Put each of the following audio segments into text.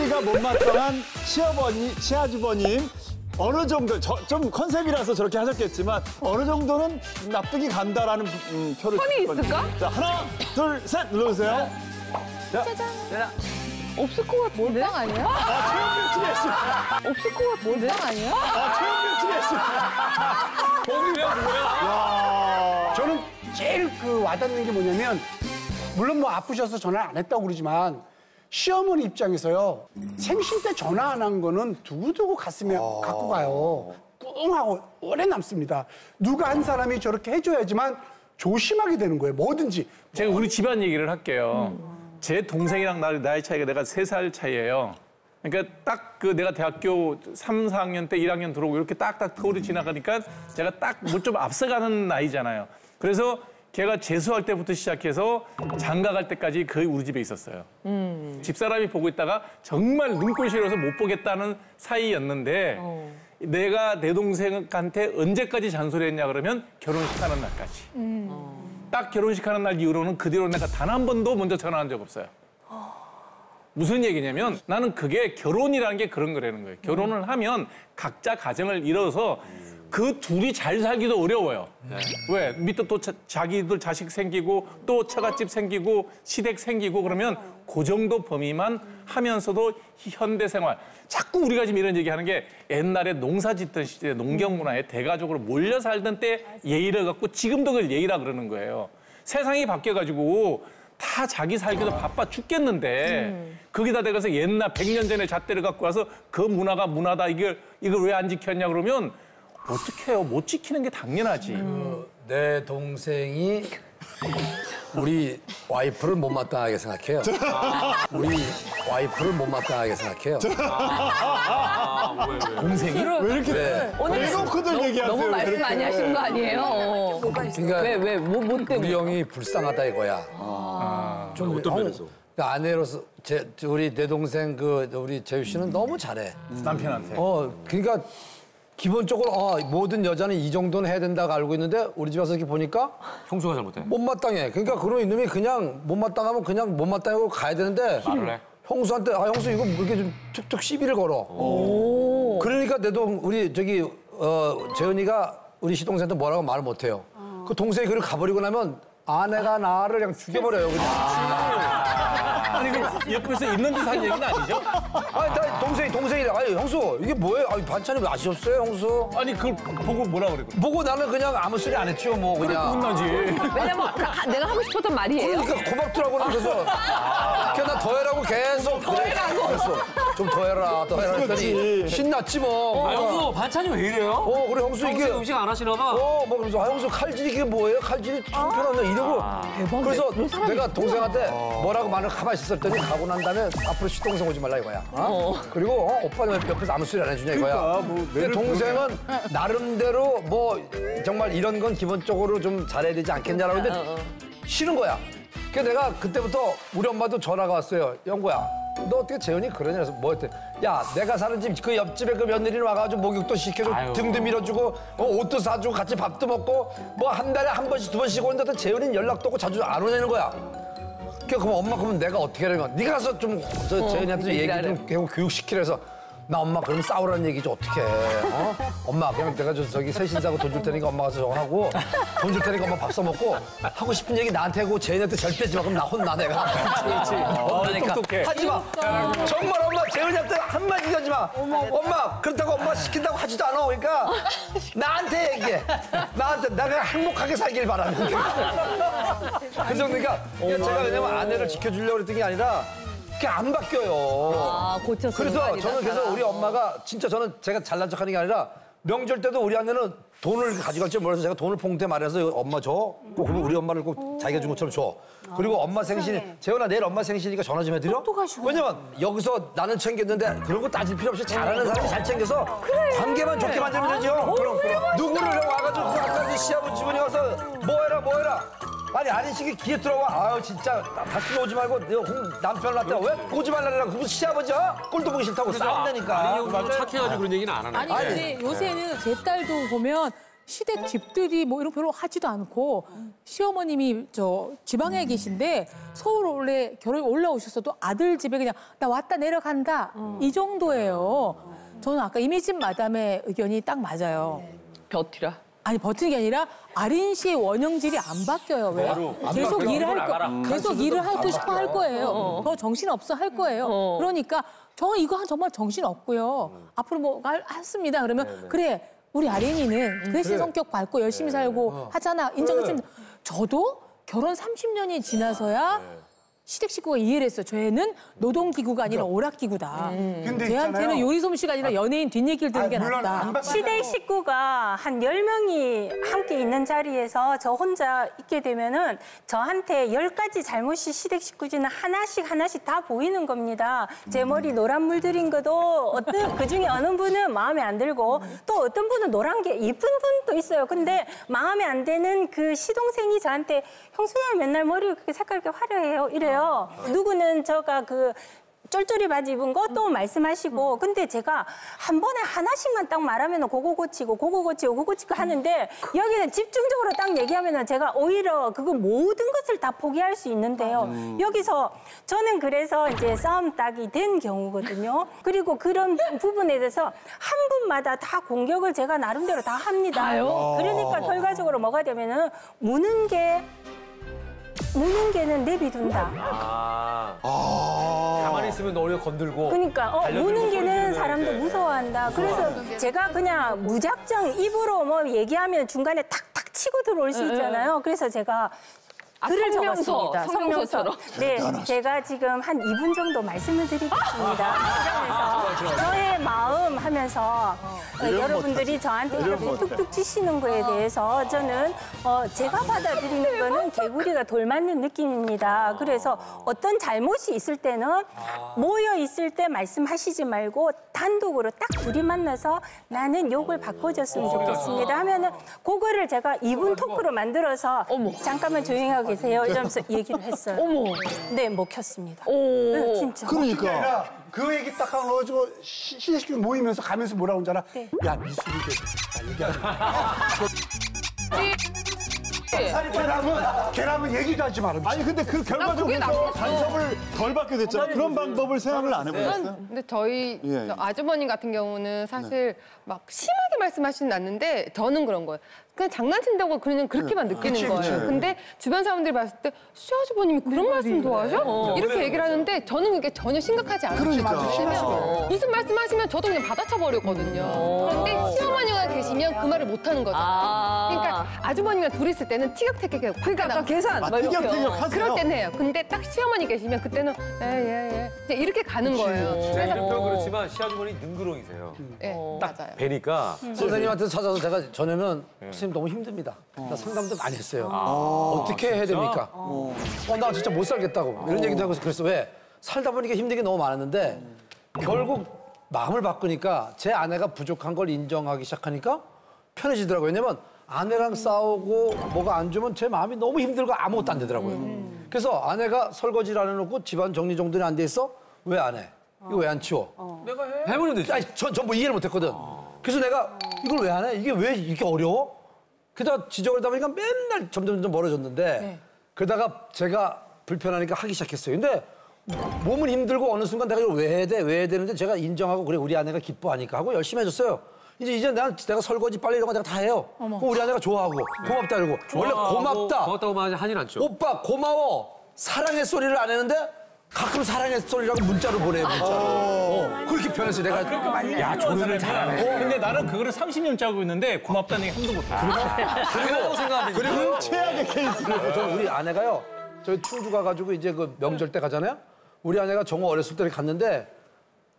납득이가 못마땅한 시어머니, 시아주버님 어느 정도 좀 컨셉이라서 저렇게 하셨겠지만 어느 정도는 납득이 간다라는 표를. 선이 있을까? 자, 하나, 둘, 셋 눌러주세요. 자, 짜잔. 없을 것 같은데? 몰빵 아니야? 최영민 씨. 없을 것 같은데? 몰빵 아니야? 최영민 씨. 거기면 뭐야? 저는 제일 와닿는 게 뭐냐면 물론 뭐 아프셔서 전화를 안 했다고 그러지만 시어머니 입장에서요. 생신 때 전화 안 한 거는 두고두고 가슴에 갖고 가요. 꿍하고 오래 남습니다. 누가 한 사람이 저렇게 해줘야지만 조심하게 되는 거예요. 뭐든지. 제가 우리 집안 얘기를 할게요. 제 동생이랑 나이 차이가 내가 3살 차이예요. 그러니까 딱 내가 대학교 3, 4학년 때 1학년 들어오고 이렇게 딱딱 터울이 지나가니까 제가 딱 뭐 좀 앞서가는 나이잖아요. 그래서 걔가 재수할 때부터 시작해서 장가 갈 때까지 거의 우리 집에 있었어요. 집사람이 보고 있다가 정말 눈꼴 싫어서 못 보겠다는 사이였는데 내가 내 동생한테 언제까지 잔소리했냐 그러면 결혼식하는 날까지. 딱 결혼식하는 날 이후로는 그 뒤로 내가 단 한 번도 먼저 전화한 적 없어요. 무슨 얘기냐면 나는 그게 결혼이라는 게 그런 거라는 거예요. 결혼을 하면 각자 가정을 이뤄서 그 둘이 잘 살기도 어려워요. 왜? 밑에 또 자기들 자식 생기고 또 처갓집 생기고 시댁 생기고 그러면 그 정도 범위만 하면서도 현대 생활. 자꾸 우리가 지금 이런 얘기하는 게 옛날에 농사 짓던 시대 농경 문화에 대가족으로 몰려 살던 때 예의를 갖고 지금도 그걸 예의라 그러는 거예요. 세상이 바뀌어가지고 다 자기 살기도 바빠 죽겠는데 거기다 대가서 옛날 100년 전에 잣대를 갖고 와서 그 문화가 문화다 이걸 왜 안 지켰냐 그러면 어떻게 해요? 못 지키는 게 당연하지. 내 동생이 우리 와이프를 못마땅하게 생각해요. 우리 와이프를 못마땅하게 생각해요. 동생이? 왜 이렇게 외국어들 얘기하세요? 너무 말씀 많이 하신 거 아니에요? 그러니까 뭐 때문에? 우리 형이 불쌍하다 이거야. 좀 어떤 면에서? 아내로서 우리 내 동생 우리 재유 씨는 너무 잘해. 남편한테. 그러니까 기본적으로 모든 여자는 이 정도는 해야 된다고 알고 있는데 우리 집 와서 이렇게 보니까 형수가 잘못해. 못마땅해. 그러니까 그런 이놈이 그냥 못마땅하면 그냥 못마땅하고 가야 되는데 말을 해. 형수한테 형수 이거 뭐 이렇게 좀 툭툭 시비를 걸어. 그러니까 우리 재은이가 우리 시동생한테 뭐라고 말을 못해요. 그 동생이 그걸 가버리고 나면 아내가 나를 그냥 죽여버려요. 그냥. 아니 그 옆에서 있는 듯 한 얘기는 아니죠? 아니 나 동생이래. 아니 형수 이게 뭐예요? 아니 반찬이 왜 아쉬웠어요 형수? 아니 그걸 보고 뭐라 그래? 보고 나는 그냥 아무 소리 안 했죠 뭐 그냥. 혼나지. 왜냐면 내가 하고 싶었던 말이에요. 그러니까 고맙더라고 그래서 그냥 나 더 해라고 계속 그랬어. 좀 더 해라 했더니 신났지 뭐. 형수 반찬이 왜 이래요? 그래 형수 이게 음식 안 하시나 봐. 뭐 그러면서 형수 칼질이 이게 뭐예요? 칼질이 편하네 이러고. 그래서 내가 동생한테 뭐라고 말을 가만히 있었더니 가고 난 다음에 앞으로 시동생 오지 말라 이거야. 그리고 오빠는 왜 옆에서 아무 소리 안 해주냐 이거야. 근데 동생은 나름대로 뭐 정말 이런 건 기본적으로 좀 잘해야 되지 않겠냐라고 했는데 싫은 거야. 그래서 내가 그때부터 우리 엄마도 전화가 왔어요. 영구야, 너 어떻게 재현이 그러냐 해서 뭐 했대. 야, 내가 사는 집 그 옆집에 그 며느리 와가지고 목욕도 시켜주고 등도 밀어주고 옷도 사주고 같이 밥도 먹고 뭐 한 달에 한 번씩 두 번씩 오는데 재현이는 연락도 없고 자주 안 오내는 거야. 그럼 엄마 그러면 내가 어떻게 하려면 네가 가서 좀 재현이한테 좀 얘기 좀 하고 교육시키라 해서 나 엄마 그럼 싸우라는 얘기지 어떡해. 엄마 그냥 내가 저기 새신사고 돈 줄 테니까 엄마 가서 저거 하고 돈 줄 테니까 엄마 밥 사 먹고 하고 싶은 얘기 나한테 하고 재현이한테 절대 하지 마. 그럼 나 혼나 내가. 그렇지. 똑똑해. 하지 마. 정말 엄마 재현이한테 한마디 하지 마. 엄마 그렇다고 엄마 시킨다고 하지도 않아. 그러니까 나한테 얘기해. 나한테 내가 행복하게 살길 바라는 그 정도니까 제가 왜냐면 아내를 지켜주려고 그랬던 게 아니라 그게 안 바뀌어요. 고쳐서. 그래서 저는 그래서 우리 엄마가 진짜 저는 제가 잘난 척하는 게 아니라 명절 때도 우리 아내는 돈을 가져갈 줄 몰라서 제가 돈을 봉투에 말해서 엄마 줘. 그러면 우리 엄마를 꼭 자기가 준 것처럼 줘. 그리고 엄마 생신, 재현아 내일 엄마 생신이니까 전화 좀 해드려? 왜냐면 여기서 나는 챙겼는데 그런 거 따질 필요 없이 잘하는 사람이 잘 챙겨서 관계만 좋게 만들면 되죠. 그럼. 누구를 와가지고 그 아까 시아버지 집에 와서 뭐 해라. 아니 아린식이 귀에 들어와. 아유 진짜 다시 오지 말고 남편 낳았다 왜 오지 말라고. 그거 시아버지야? 꼴도 보기 싫다고 싸운다니까. 아니 형 착해가지고 그런 얘기는 안 하네. 아니 근데 요새는 제 딸도 보면 시댁 집들이 뭐 이런 거 별로 하지도 않고 시어머님이 저 지방에 계신데 서울 원래 결혼 올라오셨어도 아들 집에 그냥 나 왔다 내려간다 이 정도예요. 저는 아까 이미진 마담의 의견이 딱 맞아요. 버티라. 아니 버티는 게 아니라 아린 씨의 원형질이 안 바뀌어요. 왜? 계속 일을 할 거, 계속 일을 하고 싶어 할 거예요. 더 정신 없어 할 거예요. 그러니까 저는 이거 정말 정신 없고요. 앞으로 뭐 했습니다. 그러면 그래 우리 아린이는 그 대신 성격 밝고 열심히 살고 하잖아. 인정해준. 저도 결혼 30년이 지나서야 시댁 식구가 이해를 했어요. 저희는 노동기구가 아니라 오락기구다. 근데 쟤한테는 있잖아요. 요리 솜씨가 아니라 연예인 뒷얘기를 듣는 게 물론 낫다. 안 바뀌어요. 시댁 식구가 한 10명이 함께 있는 자리에서 저 혼자 있게 되면은 저한테 10가지 잘못이 시댁 식구지는 하나씩 다 보이는 겁니다. 제 머리 노란 물 들인 것도 그중에 어느 분은 마음에 안 들고 또 어떤 분은 노란 게 이쁜 분도 있어요. 근데 마음에 안 드는 그 시동생이 저한테 형수야 맨날 머리 그렇게 색깔 이렇게 화려해요. 이래요. 누구는 저가 그 쫄쫄이 바지 입은 거 또 말씀하시고 근데 제가 한 번에 하나씩만 딱 말하면 그거 고치고 하는데 여기는 집중적으로 딱 얘기하면 제가 오히려 그거 모든 것을 다 포기할 수 있는데요. 여기서 저는 그래서 이제 싸움 딱이 된 경우거든요. 그리고 그런 부분에 대해서 한 분마다 다 공격을 제가 나름대로 다 합니다. 그러니까 결과적으로 뭐가 되면은 무는 개는 내비둔다. 가만히 있으면 오히려 건들고. 그러니까 무는 개는 사람도 무서워한다. 그래서 제가 그냥 무작정 입으로 뭐 얘기하면 중간에 탁탁 치고 들어올 수 있잖아요. 그래서 제가 글을 적었습니다. 성명서처럼. 네, 제가 지금 한 2분 정도 말씀을 드리겠습니다. 그래서 저의 마음 하면서 여러분들이 저한테 이렇게 뚝뚝 치시는 거에 대해서 저는 제가 받아들이는 거는 개구리가 돌 맞는 느낌입니다. 그래서 어떤 잘못이 있을 때는 모여 있을 때 말씀하시지 말고 단독으로 딱 둘이 만나서 나는 욕을 바꿔줬으면 좋겠습니다 하면은 그거를 제가 2분 토크로 만들어서 잠깐만 조용히 하고 계세요 이러면서 얘기를 했어요. 네, 먹혔습니다. 네, 진짜. 그러니까. 그 얘기 딱 하고 가지고 시댁 모이면서 가면서 뭐라고 하잖아. 네. 야 미술이 얘기하지 걔랑은 얘기도 하지 마라. 아니 근데 그 결과적으로 간섭을 덜 받게 됐잖아. 그런 방법을 생각을 안 해보셨어요? 근데 저희 예. 아주버님 같은 경우는 사실 막 심하게 말씀하시진 않는데 저는 그런 거예요. 그냥 장난친다고 그냥 그렇게만 느끼는 거예요. 근데 주변 사람들이 봤을 때 시아주버님이 그런 말씀도 하셔? 이렇게 얘기를 하는데 저는 그게 전혀 심각하지 않아요. 그러니까. 무슨 말씀하시면 저도 그냥 받아쳐버렸거든요. 그런데 시어머니가 계시면 그 말을 못하는 거죠. 그러니까 아주버님이랑 둘이 있을 때는 티격태격 그러니까 계산. 막 이렇게. 티격태격 하세요? 그럴 때는 해요. 근데 딱 시어머니 계시면 그때는 예. 그냥 이렇게 가는 거예요. 제가 이런 표현 그렇지만 시아주머니 능그렁이세요. 네, 맞아요. 뵈니까 선생님한테 찾아서 제가 전에는 선생님 너무 힘듭니다. 나 상담도 많이 했어요. 어떻게 해야 됩니까? 나 진짜 못 살겠다고. 이런 얘기도 하고 그랬어. 왜? 살다 보니까 힘든 게 너무 많았는데 결국 마음을 바꾸니까 제 아내가 부족한 걸 인정하기 시작하니까 편해지더라고요. 왜냐면 아내랑 싸우고 뭐가 안 좋으면 제 마음이 너무 힘들고 아무것도 안 되더라고요. 그래서 아내가 설거지를 안 해놓고 집안 정리정돈이 안 돼 있어? 왜 안 해? 이거 왜 안 치워? 내가 해보면 되지. 아니, 전 뭐 이해를 못 했거든. 그래서 내가 이걸 왜 안 해? 이게 왜 이렇게 어려워? 그러다가 지적을 하다 보니까 맨날 점점 멀어졌는데 그러다가 제가 불편하니까 하기 시작했어요. 근데 몸은 힘들고 어느 순간 내가 이걸 왜 해야 돼? 왜 해야 되는데 제가 인정하고 그래 우리 아내가 기뻐하니까 하고 열심히 해줬어요. 이제 내가 설거지 빨래 이런 거 내가 다 해요. 그럼 우리 아내가 좋아하고 고맙다 이러고 원래 고맙다고 말하지 한일 안 쳐. 오빠 고마워 사랑의 소리를 안 했는데 가끔 사랑의 소리라고 문자로 보내요. 문자로. 그렇게 변했어요. 내가 야, 조련을 잘하네. 근데 나는 그거를 30년째 하고 있는데 고맙다는 얘기 한도 못해. 그리고 최악의 케이스로 저 우리 아내가요. 저희 충주 가가지고 이제 그 명절 때 가잖아요. 우리 아내가 정호 어렸을 때 갔는데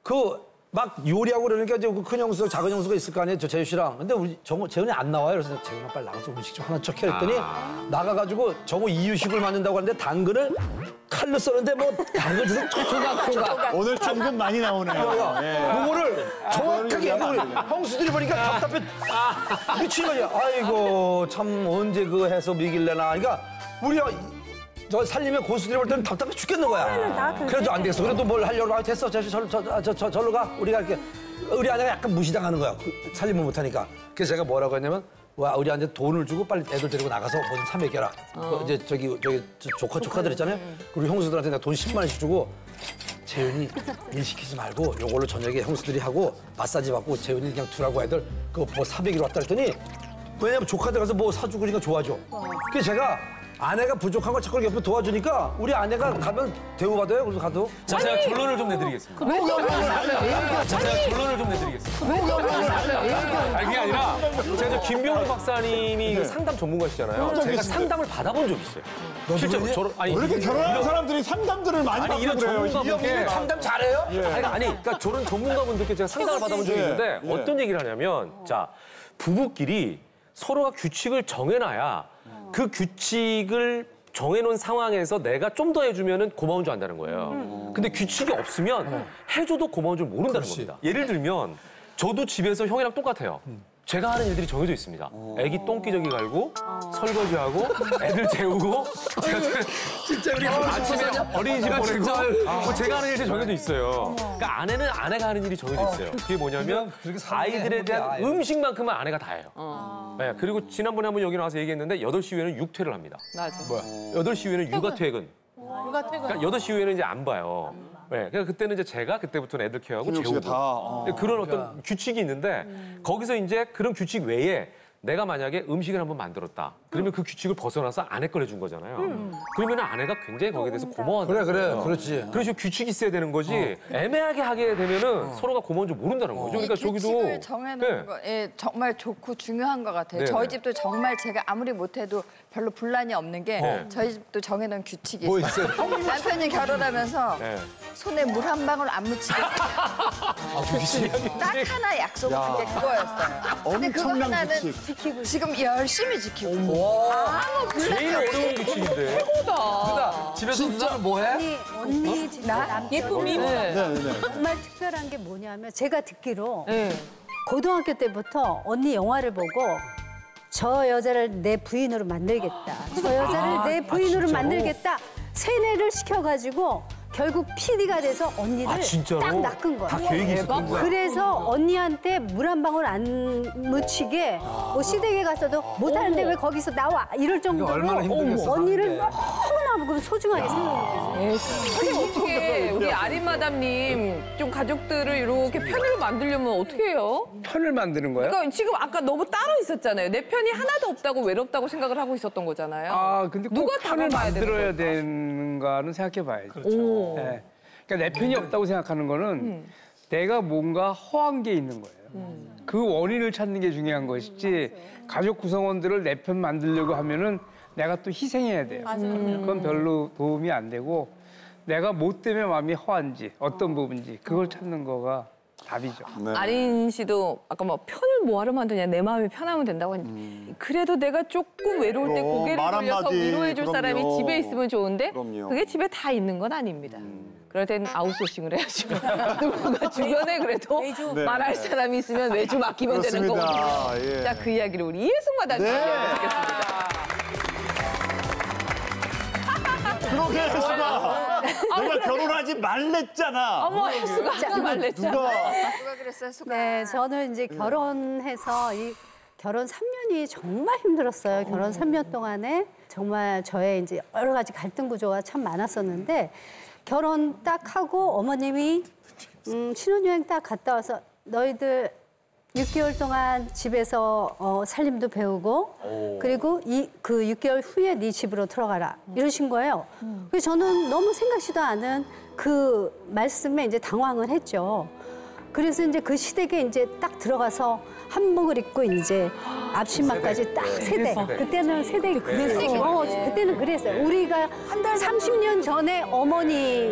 그 막 요리하고 그러니까 이제 그 큰 형수, 작은 형수가 있을 거 아니에요. 저 재유 씨랑. 근데 우리 정호 재훈이 안 나와요. 그래서 재훈아 빨리 나가서 음식 좀 하나 척해 했더니 나가가지고 정호 이유식을 만든다고 하는데 당근을 칼로 써는데 뭐 당근 줘서 조각. 오늘 당근 많이 나오네요. 그거를 정확하게 우리 형수들이 보니까 답답해 미치는 거야. 아이고 참 언제 그거 해서 미길래나. 그러니까 우리가 저 살림의 고수들이 볼 때는 답답해 죽겠는 거야. 그래도 안 되겠어. 그래도 뭘 하려고 아 됐어. 절로 가. 우리가 이렇게 우리 아내가 약간 무시당하는 거야. 살림을 못하니까. 그래서 제가 뭐라고 했냐면 와 우리한테 돈을 주고 빨리 애들 데리고 나가서 뭐든 사 먹여라. 이제 저기 조카들 있잖아요. 그리고 형수들한테 내가 돈 10만 원씩 주고 재윤이 일 시키지 말고 요걸로 저녁에 형수들이 하고 마사지 받고 재윤이 그냥 두라고 애들 그거 뭐 사먹이러 왔다 했더니 왜냐면 조카들 가서 뭐 사주고 그러니까 좋아져. 그래서 제가 아내가 부족한 걸 자꾸 옆에 도와주니까 우리 아내가 가면 대우받아요. 그래서 가도. 자, 제가 결론을 좀 내드리겠습니다. 제가 결론을 좀 내드리겠습니다. 아니, 그게 아니라 제가 김병호 박사님이 상담 전문가시잖아요. 제가 상담을 받아본 적이 있어요. 실제로 저런 왜 이렇게 결혼한 사람들이 상담들을 많이 아니, 받고 이런 그래요? 전문가분께 상담 잘해요? 그러니까 저런 전문가분들께 제가 상담을 받아본 적이 있는데 어떤 얘기를 하냐면 자, 부부끼리 서로가 규칙을 정해놔야 그 규칙을 정해놓은 상황에서 내가 좀 더 해주면 고마운 줄 안다는 거예요. 근데 규칙이 없으면 해줘도 고마운 줄 모른다는 겁니다. 예를 들면 저도 집에서 형이랑 똑같아요. 제가 하는 일들이 정해져 있습니다. 애기 똥기저귀 갈고 설거지하고 애들 재우고 진짜 우리 아침에 어린이집 보내고 제가 하는 일이 정해져 있어요. 그러니까 아내는 아내가 하는 일이 정해져 있어요. 그게 뭐냐면 아이들에 대한 음식만큼은 아내가 다 해요. 네, 그리고 지난번에 한번 여기 나와서 얘기했는데 8시 이후에는 육퇴를 합니다. 맞아. 8시 이후에는 육아퇴근. 그러니까 8시 이후에는 이제 안 봐요. 네, 그러니까 그때는 이제 제가 그때부터는 애들 케어하고 재우고 그런 어떤 규칙이 있는데 거기서 이제 그런 규칙 외에 내가 만약에 음식을 한번 만들었다. 그러면 그 규칙을 벗어나서 아내 걸 해준 거잖아요. 그러면 아내가 굉장히 거기에 대해서 고마워한다. 그래, 그렇지. 그래서 규칙이 있어야 되는 거지. 애매하게 하게 되면은 서로가 고마운 줄 모른다는 거죠. 그러니까 저기도 규칙을 정해놓는 거 정말 좋고 중요한 것 같아요. 네네. 저희 집도 정말 제가 아무리 못해도 별로 분란이 없는 게 저희 집도 정해놓은 규칙이 뭐 있어요. 남편이 결혼하면서 네. 손에 물 한 방울 안 묻히게 딱 하나 약속한 게 그거였어요. 근데 그거 엄청난 하나는 규칙. 지키고 지금 열심히 지키고 아무 분란이 제일 없이 어려운 규칙인데. 누나 집에서 누나는 뭐 해? 언니 집 예쁨이 정말 특별한 게 뭐냐면 제가 듣기로 고등학교 때부터 언니 영화를 보고 저 여자를 내 부인으로 만들겠다. 저 여자를 내 부인으로 만들겠다. 세뇌를 시켜가지고 결국 PD가 돼서 언니를 진짜로? 딱 낚은 거야. 다 계획이 있었던 거야. 그래서 언니한테 물 한 방울 안 묻히게 뭐 시댁에 가서도 못하는데 왜 거기서 나와 이럴 정도로 얼마나 힘들겠어, 언니를 너무나 소중하게 생각했어요. 선생님 어떻게 우리 아린 마담님 좀 가족들을 이렇게 편으로 만들려면 어떻게 해요? 편을 만드는 거예요? 그러니까 지금 아까 너무 따로 있었잖아요. 내 편이 하나도 없다고 외롭다고 생각을 하고 있었던 거잖아요. 아, 근데 꼭 누가 편을 다가가야 되는 만들어야 되는가는 생각해 봐야죠. 네. 그러니까 내 편이 없다고 생각하는 거는 내가 뭔가 허한 게 있는 거예요. 그 원인을 찾는 게 중요한 것이지 가족 구성원들을 내 편 만들려고 하면은 내가 또 희생해야 돼요. 그건 별로 도움이 안 되고 내가 뭐 때문에 마음이 허한지 어떤 부분인지 그걸 찾는 거가 답이죠. 아린 씨도 아까 뭐 편을 뭐하러 만드냐 내 마음이 편하면 된다고 했는데 그래도 내가 조금 외로울 때 고개를 말 돌려서 한마디, 위로해 줄 사람이 그럼요. 집에 있으면 좋은데 그럼요. 그게 집에 다 있는 건 아닙니다. 그럴 땐 아웃소싱을 해야죠. 누군가 주변에 그래도 네. 말할 사람이 있으면 외주 맡기면 되는 그렇습니다. 거거든요. 예. 자, 그 이야기를 우리 이혜숙 마담님 네. 듣겠습니다. 그러게 혜수가 내가 결혼하지 말랬잖아. 어머, 혜수가 말랬잖아. 누가 그랬어요? 수가. 네, 저는 이제 결혼해서 이 결혼 3년이 정말 힘들었어요. 결혼 3년 동안에 정말 저의 이제 여러 가지 갈등 구조가 참 많았었는데 결혼 딱 하고 어머님이 신혼여행 딱 갔다 와서 너희들 6개월 동안 집에서 살림도 배우고 그리고 그 6개월 후에 네 집으로 들어가라 이러신 거예요. 그래서 저는 너무 생각지도 않은 그 말씀에 이제 당황을 했죠. 그래서 이제 그 시댁에 이제 딱 들어가서 한복을 입고 이제 앞치마까지 딱 세대. 그때는 세대가 그랬어. 그때는 그랬어요. 우리가 30년 전에 어머니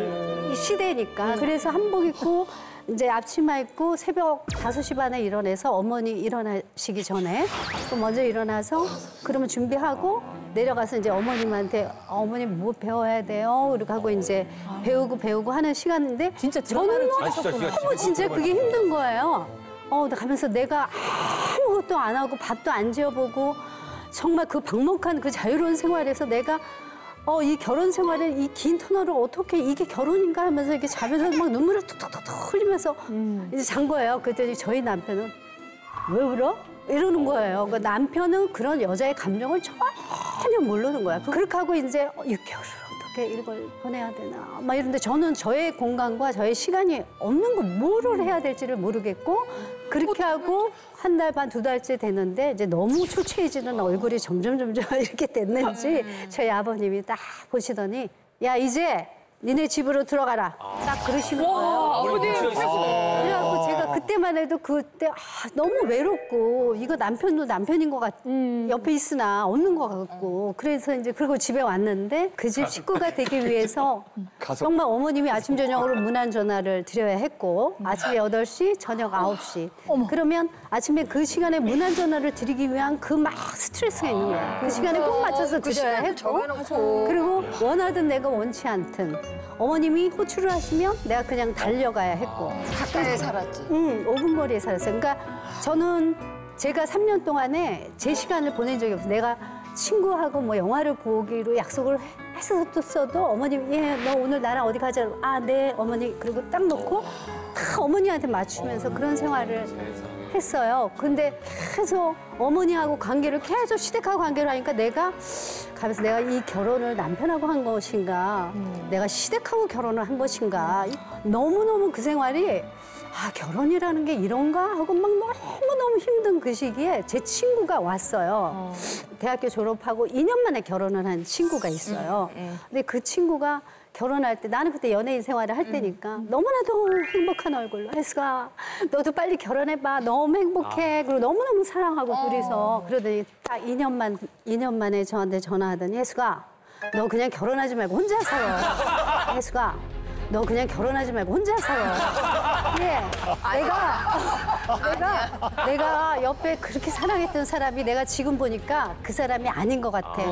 시대니까. 그래서 한복 입고 이제 앞치마 입고 새벽 5시 반에 일어나서 어머니 일어나시기 전에 또 먼저 일어나서 그러면 준비하고 내려가서 이제 어머님한테 어머님 뭐 배워야 돼요? 그리고 하고 이제 배우고 하는 시간인데 진짜 저는 너무 진짜 그게 힘든 거예요. 나 가면서 내가 아무것도 안 하고 밥도 안 지어보고 정말 그 방목한 그 자유로운 생활에서 내가 이 결혼 생활을 이 긴 터널을 어떻게 이게 결혼인가 하면서 이렇게 자면서 막 눈물을 툭툭툭툭 흘리면서 이제 잔 거예요. 그랬더니 저희 남편은 왜 울어? 이러는 거예요. 그러니까 남편은 그런 여자의 감정을 전혀 모르는 거야. 그렇게 하고 이제 6개월을 어떻게 이걸 보내야 되나 막 이런데 저는 저의 공간과 저의 시간이 없는 거 뭐를 해야 될지를 모르겠고 그렇게 하고 한 달 반, 2달째 되는데 이제 너무 초췌해지는 얼굴이 점점 이렇게 됐는지 저희 아버님이 딱 보시더니 야 이제 니네 집으로 들어가라. 딱 그러시는 거예요. 아버님. 그래갖고 제가 그때만 해도 그때 너무 외롭고 이거 남편도 남편인 것 같, 옆에 있으나 없는 것 같고 그래서 이제 그리고 집에 왔는데 그 집 식구가 되기 위해서 정말 어머님이 아침 저녁으로 문안 전화를 드려야 했고 아침에 8시, 저녁 9시. 그러면 아침에 그 시간에 문안 전화를 드리기 위한 그 막 스트레스가 있는 거야. 그 시간에 꼭 맞춰서 드려야 했고 그리고 원하든 내가 원치 않든 어머님이 호출을 하시면 내가 그냥 달려가야 했고. 가까이에 살았지. 5분 거리에 살았어요. 그러니까 저는 제가 3년 동안에 제 시간을 보낸 적이 없어요. 내가 친구하고 뭐 영화를 보기로 약속을 했었어도 어머님이 예, 너 오늘 나랑 어디 가자. 아, 네, 어머니. 그리고 딱 놓고 다 어머니한테 맞추면서 그런 생활을 했어요. 근데 계속 어머니하고 관계를 계속 시댁하고 관계를 하니까 내가 가면서 내가 이 결혼을 남편하고 한 것인가 내가 시댁하고 결혼을 한 것인가 너무너무 그 생활이 결혼이라는 게 이런가 하고 막 너무너무 힘든 그 시기에 제 친구가 왔어요. 대학교 졸업하고 2년 만에 결혼을 한 친구가 있어요. 근데 그 친구가 결혼할 때 나는 그때 연예인 생활을 할 때니까 너무나도 행복한 얼굴로 혜수가 너도 빨리 결혼해봐. 너무 행복해. 그리고 너무너무 사랑하고 둘이서 그러더니 딱 2년 만에 저한테 전화하더니 혜수가 너 그냥 결혼하지 말고 혼자 살아. 혜수가 너 그냥 결혼하지 말고 혼자 살아. 예, 내가 옆에 그렇게 사랑했던 사람이 내가 지금 보니까 그 사람이 아닌 것 같아.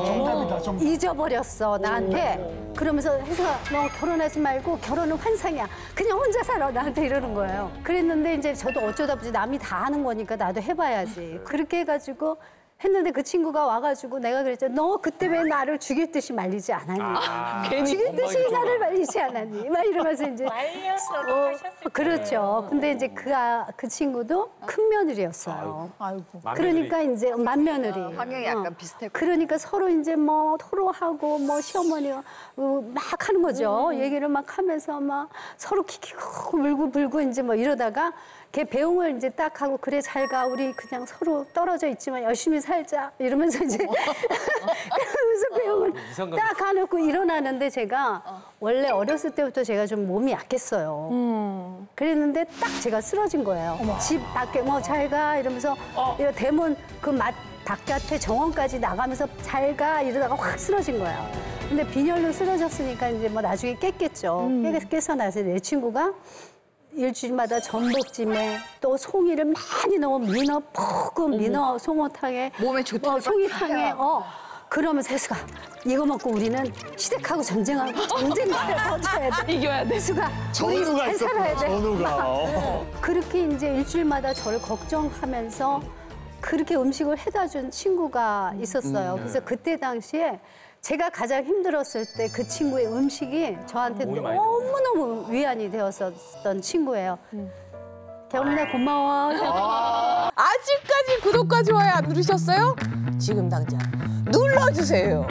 잊어버렸어, 나한테. 그러면서 혜수가 너 결혼하지 말고 결혼은 환상이야. 그냥 혼자 살아. 나한테 이러는 거예요. 그랬는데 이제 저도 어쩌다 보지 남이 다 하는 거니까 나도 해봐야지. 그렇게 해가지고 했는데 그 친구가 와가지고 내가 그랬잖아. 너 그때 왜 나를 죽일 듯이 말리지 않았니? 괜히 죽일 듯이 나를 말리지 않았니? 막 이러면서 이제 그렇죠. 근데 이제 그 친구도 큰 며느리였어요. 그러니까 이제 맏며느리. 환경이 약간 비슷했고. 그러니까 서로 이제 뭐 토로하고 뭐 시어머니가 막 하는 거죠. 얘기를 막 하면서 막 서로 키키고 물고 불고 이제 뭐 이러다가 걔 배웅을 이제 딱 하고 그래 잘 가 우리 그냥 서로 떨어져 있지만 열심히 살자 이러면서 이제 그러면서 배웅을 딱 가놓고 일어나는데 제가 원래 어렸을 때부터 제가 좀 몸이 약했어요. 그랬는데 딱 제가 쓰러진 거예요. 집 밖에 뭐 잘 가 이러면서 대문 그 바깥에 정원까지 나가면서 잘 가 이러다가 확 쓰러진 거야. 근데 빈혈로 쓰러졌으니까 이제 뭐 나중에 깼겠죠. 깨서 나서 내 친구가 일주일마다 전복찜에 또 송이를 많이 넣은 민어 볶은 민어 송어탕에 몸에 좋다. 송이탕에 그러면서 혜수가 이거 먹고 우리는 시댁하고 전쟁을 버텨야 돼. 이겨야 돼. 혜수가 전우가 우리 잘 살아야 돼. 전우가. 그렇게 이제 일주일마다 저를 걱정하면서 그렇게 음식을 해다 준 친구가 있었어요. 그래서 그때 당시에 제가 가장 힘들었을 때 그 친구의 음식이 저한테 너무너무 위안이 되었었던 친구예요. 경민아 고마워. 아직까지 구독과 좋아요 안 누르셨어요? 지금 당장 눌러주세요.